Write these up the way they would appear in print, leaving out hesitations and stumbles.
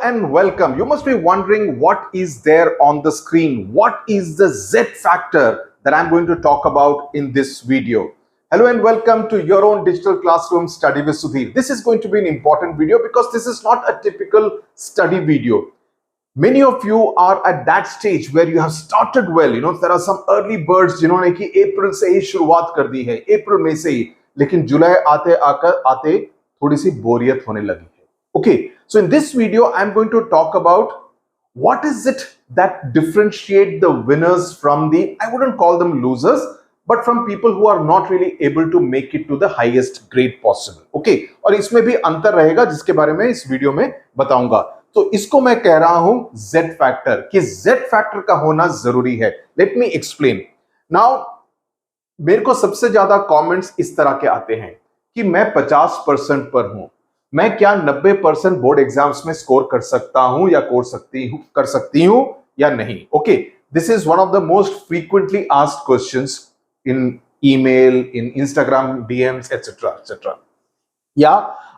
and welcome. You must be wondering what is there on the screen. What is the Z factor that I'm going to talk about in this video? Hello and welcome to your own digital classroom study with Sudhir. This is going to be an important video because this is not a typical study video. Many of you are at that stage where you have started well. You know, there are some early birds जिन्होंने कि अप्रैल से ही शुरुआत कर दी है, अप्रैल में से ही, लेकिन जुलाई आते थोड़ी सी बोरियत होने लगी है. Okay, so in this video, I'm going to talk about what is it that differentiate the winners from the, I wouldn't call them losers, but from people who are not really able to make it to the highest grade possible. Okay, और इसमें भी अंतर रहेगा जिसके बारे में इस video में बताऊंगा. तो इसको मैं कह रहा हूं Z factor, कि Z factor का होना जरूरी है. Let me explain. Now, मेरे को सबसे ज्यादा कमेंट्स इस तरह के आते हैं कि मैं 50% पर हूं, मैं क्या 90% बोर्ड एग्जाम्स में स्कोर कर सकता हूं या कर सकती हूं या नहीं. Okay, this is one of the most frequently asked questions in email, in Instagram DMs etcetera etcetera. या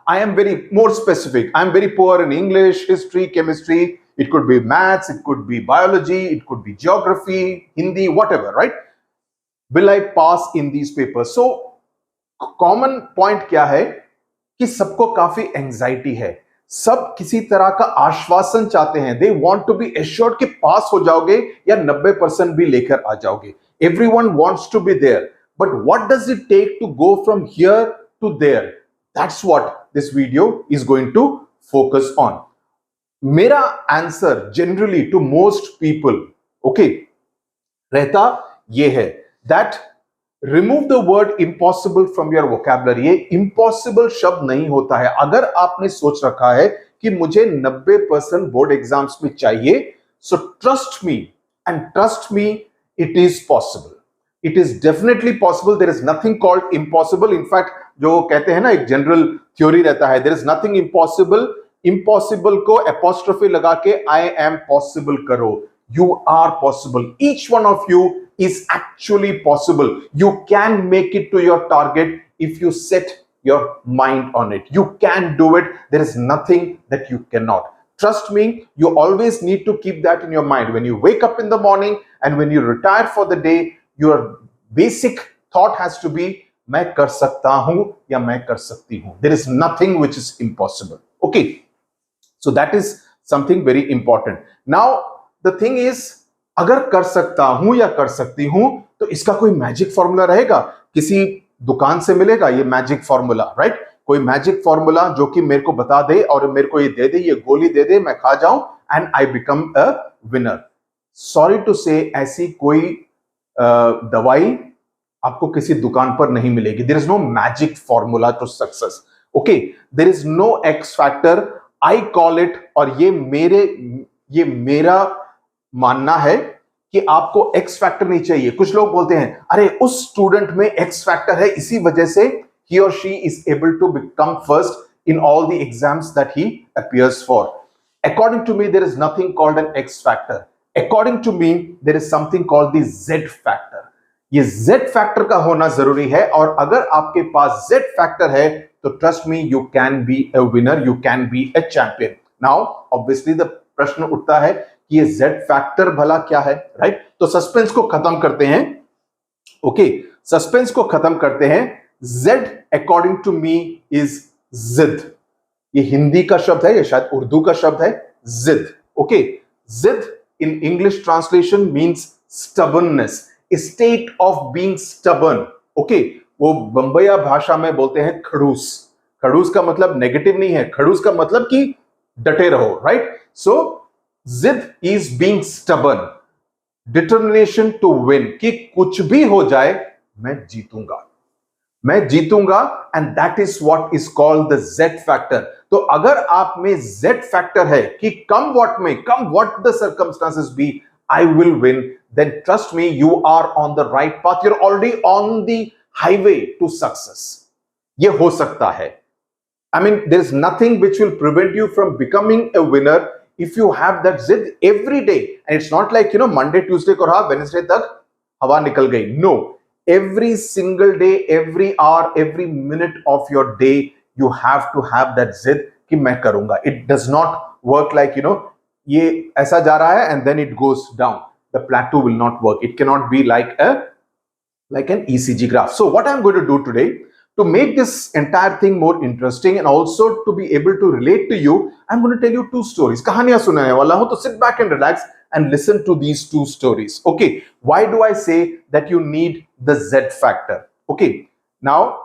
I am very more specific, I am very poor in English, history, chemistry, it could be maths, it could be biology, it could be geography, Hindi, whatever, right? Will I pass in these papers? So common point क्या है कि सबको काफी anxiety है, सब किसी तरह का आश्वासन चाहते हैं. They want to be assured कि पास हो जाओगे या 90% भी लेकर आ जाओगे. Everyone wants to be there, but what does it take to go from here to there? That's what this video is going to focus on. मेरा answer generally to most people, okay, रहता ये है that remove the word impossible from your vocabulary. ये impossible शब्द नहीं होता है. अगर आपने सोच रखा है कि मुझे 90% बोर्ड एग्जाम्स में चाहिए, so trust me and trust me, it is possible. It is definitely possible. There is nothing called impossible. In fact जो कहते हैं ना, एक जनरल थ्योरी रहता है, there is nothing impossible. Impossible को एपोस्ट्रोफी लगा के आई एम पॉसिबल करो. You are possible. Each one of you is actually possible. You can make it to your target if you set your mind on it. You can do it. There is nothing that you cannot. Trust me, you always need to keep that in your mind. When you wake up in the morning and when you retire for the day, your basic thought has to be, मैं कर सकता हूं या मैं कर सकती हूं. There is nothing which is impossible. Okay. So that is something very important. Now, The thing is, अगर कर सकता हूं या कर सकती हूं तो इसका कोई मैजिक फॉर्मूला रहेगा, किसी दुकान से मिलेगा ये मैजिक फॉर्मूला, राइट? कोई मैजिक फॉर्मूला जो कि मेरे को बता दे और मेरे को ये दे दे, ये गोली दे दे, मैं खा जाऊं and I become a winner. Sorry to say, ऐसी कोई दवाई आपको किसी दुकान पर नहीं मिलेगी. There is no magic formula to success. Okay, there is no X factor. I call it, और ये मेरा मानना है कि आपको एक्स फैक्टर नहीं चाहिए. कुछ लोग बोलते हैं, अरे उस स्टूडेंट में एक्स फैक्टर है, इसी वजह से he or she is able to become first in all the exams that he appears for. According to me, there is nothing called an X factor. According to me, there is something called the Z factor. ये Z factor का होना जरूरी है, और अगर आपके पास Z factor है तो trust me, you can be a winner, you can be a champion. Now, obviously, the प्रश्न उठता है कि ये Z फैक्टर भला क्या है, राइट? तो सस्पेंस को खत्म करते हैं. ओके, सस्पेंस को खत्म करते हैं. Z according to me is जिद. ये हिंदी का शब्द है, ये शायद उर्दू का शब्द है, जिद. ओके, जिद in English translation means stubbornness, state of being stubborn. Okay, वो बंबईया भाषा में बोलते हैं खड़ूस. खड़ूस का मतलब नेगेटिव नहीं है, खड़ूस का मतलब कि डटे रहो, राइट? सो जिद is being stubborn, determination to win, कि कुछ भी हो जाए मैं जीतूंगा, and that is what is called the Z factor. तो अगर आप में Z फैक्टर है कि come what the circumstances be, I will win, then trust me, you are on the right path. You are already on the highway to success. ये हो सकता है. I mean, there is nothing which will prevent you from becoming a winner if you have that zid every day. And it's not like, you know, Monday, Tuesday ko raha, Wednesday tak hawa nikal gayi. No, every single day, every hour, every minute of your day, you have to have that zid कि मैं करूंगा. It does not work like, ये ऐसा जा रहा है and then it goes down. The plateau will not work. It cannot be like an ECG graph. So what I'm going to do today, to make this entire thing more interesting and also to be able to relate to you, I'm going to tell you two stories. कहानियां सुनाने वाला हूं, तो sit back and relax and listen to these two stories. Okay, why do I say that you need the Z factor? Okay, now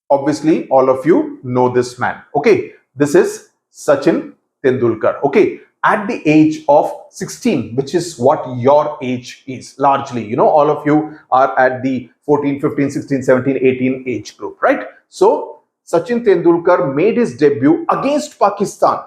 obviously all of you know this man. Okay, this is Sachin Tendulkar. Okay, at the age of 16, which is what your age is largely, all of you are at the 14, 15, 16, 17, 18 age group, right? So Sachin Tendulkar made his debut against Pakistan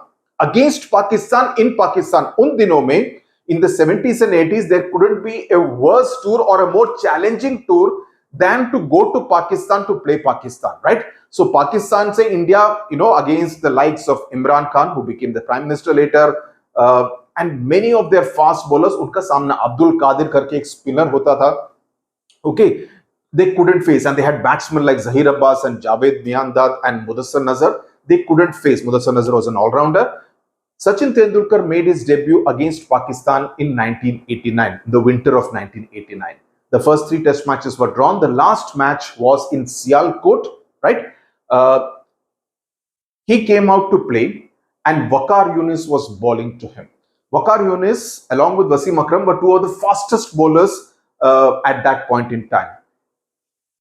in Pakistan. Un dinon mein, in the 70s and 80s, there couldn't be a worse tour or a more challenging tour than to go to Pakistan to play Pakistan, right? So Pakistan say India, against the likes of Imran Khan, who became the prime minister later, and many of their fast bowlers, उनका सामना अब्दुल कादिर करके एक spinner होता था. Okay, they couldn't face, and they had batsmen like Zahir Abbas and Javed Miandad and Mudassar Nazar. They couldn't face. Mudassar Nazar was an all-rounder. Sachin Tendulkar made his debut against Pakistan in 1989, the winter of 1989. The first 3 test matches were drawn. The last match was in Sialkot, right? He came out to play, and Waqar Younis was bowling to him. Waqar Younis, along with Wasim Akram, were two of the fastest bowlers at that point in time.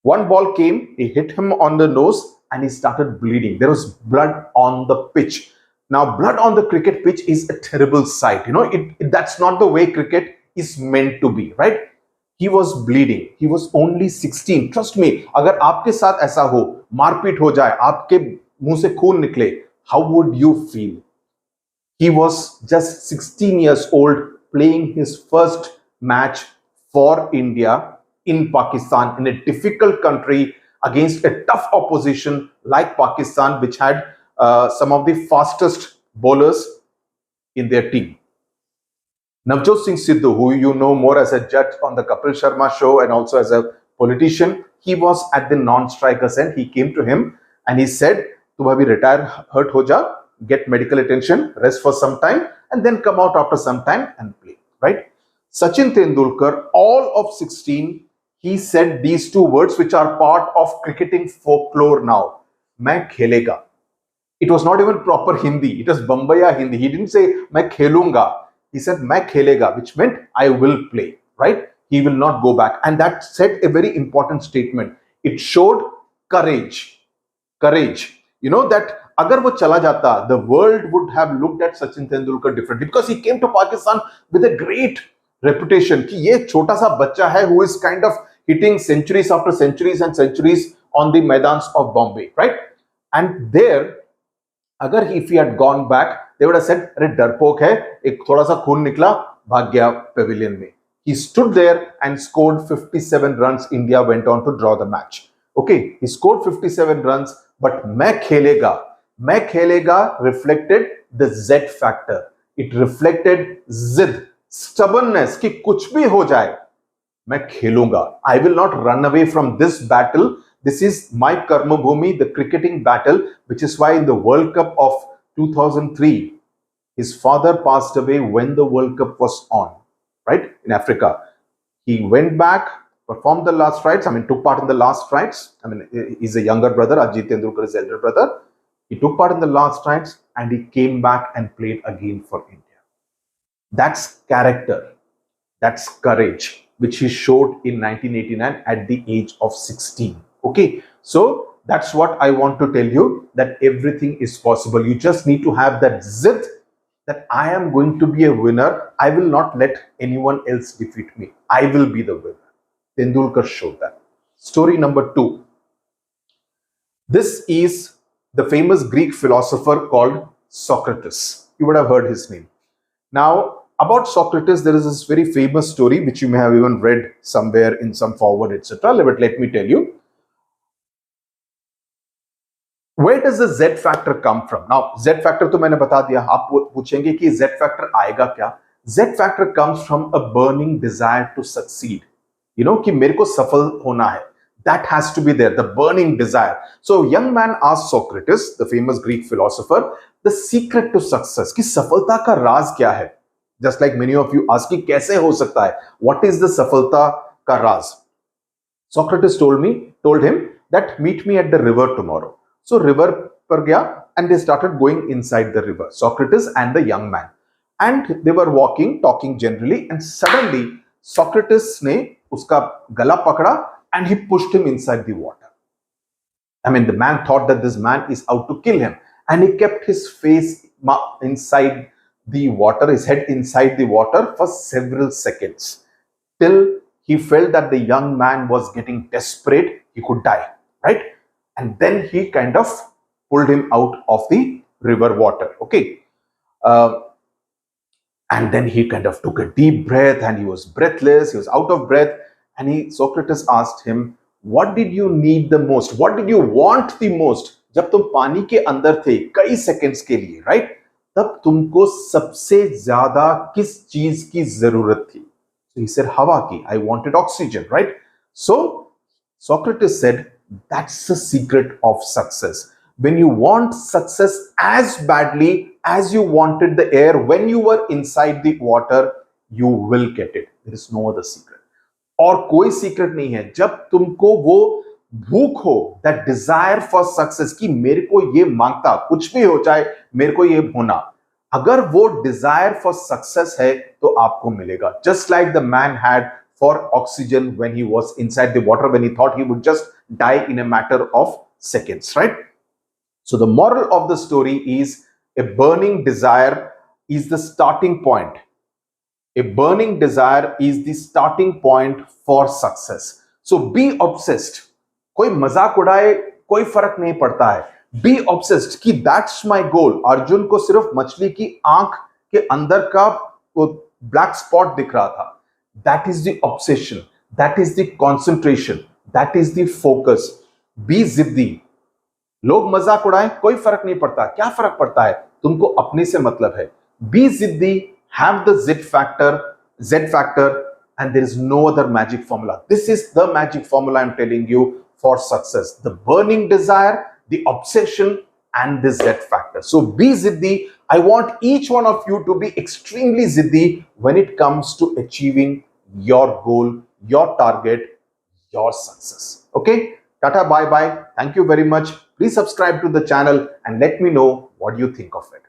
One ball came, he hit him on the nose, and he started bleeding. There was blood on the pitch. Now, blood on the cricket pitch is a terrible sight. That's not the way cricket is meant to be, right? He was bleeding. He was only 16. Trust me, अगर आपके साथ ऐसा हो, मारपीट हो जाए, आपके मुंह से खून निकले, how would you feel? He was just 16 years old, playing his first match for India in Pakistan, in a difficult country, against a tough opposition like Pakistan, which had some of the fastest bowlers in their team. Navjot Singh Sidhu, who you know more as a judge on the Kapil Sharma show and also as a politician, he was at the non-strikers end. He came to him and he said, "तुम अभी retire hurt हो जा, get medical attention, rest for some time, and then come out after some time and play." Right? Sachin Tendulkar, all of 16, he said these two words which are part of cricketing folklore now. मैं खेलेगा. It was not even proper Hindi. It was Bombaya Hindi. He didn't say मैं खेलूंगा. He said मैं खेलेगा, which meant I will play. Right? He will not go back. And that said a very important statement. It showed courage. Courage. That अगर वो चला जाता, the world would have looked at Sachin Tendulkar differently, because he came to Pakistan with a great reputation कि ये छोटा सा बच्चा है who is kind of hitting centuries after centuries and centuries on the maidans of Bombay, right? And there, अगर if he had gone back, they would have said, अरे डरपोक है, एक थोड़ा सा खून निकला, भाग गया pavilion में. He stood there and scored 57 runs. India went on to draw the match. Okay, he scored 57 runs, but मैं खेलेगा reflected the Z factor. It reflected zid, stubbornness कि कुछ भी हो जाए, मैं खेलूंगा. I will not run away from this battle. This is my karma bhumi, the cricketing battle, which is why in the World Cup of 2003, his father passed away when the World Cup was on, right, in Africa. He went back, performed the last rites, took part in the last rites. He's a younger brother, Ajit Tendulkar is elder brother. He took part in the last rites and he came back and played again for India. That's character, that's courage, which he showed in 1989 at the age of 16. Okay, so that's what I want to tell you, that everything is possible. You just need to have that zit that I am going to be a winner. I will not let anyone else defeat me. I will be the winner. Tendulkar showed that. Story number 2. This is the famous Greek philosopher called Socrates. You would have heard his name. Now, about Socrates, there is this very famous story which you may have even read somewhere in some forward, etc. But let me tell you. Where does the Z factor come from? Now, Z factor तो मैंने बता दिया. आप पूछेंगे कि Z factor आएगा क्या? Z factor comes from a burning desire to succeed. You know कि मेरे को सफल होना है. That has to be there, the burning desire. So young man asked Socrates, the famous Greek philosopher, the secret to success, कि सफलता का राज क्या है? Just like many of you ask कि कैसे हो सकता है? What is the सफलता का राज? Socrates told him that meet me at the river tomorrow. So river पर गया and they started going inside the river, Socrates and the young man. And they were walking, talking generally, and suddenly Socrates ने उसका गला पकड़ा and he pushed him inside the water. I mean, the man thought that this man is out to kill him, and he kept his face inside the water, his head inside the water for several seconds, till he felt that the young man was getting desperate, he could die, right? And then he kind of pulled him out of the river water, okay? And then he kind of took a deep breath and he was breathless, he was out of breath. And Socrates asked him, what did you need the most? What did you want the most? जब तुम पानी के अंदर थे कई seconds के लिए, right? तब तुमको सबसे ज्यादा किस चीज की जरूरत थी? So he said, हवा की. I wanted oxygen, right? So Socrates said, that's the secret of success. When you want success as badly as you wanted the air when you were inside the water, you will get it. There is no other secret. और कोई secret नहीं है. जब तुमको वो भूख हो, that desire for success, कि मेरे को ये मांगता, कुछ भी हो जाए मेरे को ये होना, अगर वो डिजायर फॉर सक्सेस है तो आपको मिलेगा. Just like the man had for oxygen when he was inside the water, when he thought he would just die in a matter of seconds, right? So the moral of the story is a burning desire is the starting point. A burning desire is the starting point for success. So be obsessed. कोई मजाक उड़ाए कोई फर्क नहीं पड़ता है. Be obsessed कि that's my goal. Arjun को सिर्फ मछली की आंख के अंदर का वो black spot दिख रहा था. That is the obsession. That is the concentration. That is the focus. Be जिद्दी. लोग मजाक उड़ाएं कोई फर्क नहीं पड़ता. क्या फर्क पड़ता है? तुमको अपने से मतलब है. बी जिद्दी, have the Z factor, and there is no other magic formula. This is the magic formula I'm telling you for success. The burning desire, the obsession, and the Z factor. So be ziddhi. I want each one of you to be extremely ziddhi when it comes to achieving your goal, your target, your success. Okay? Tata, bye bye. Thank you very much. Please subscribe to the channel and let me know what you think of it.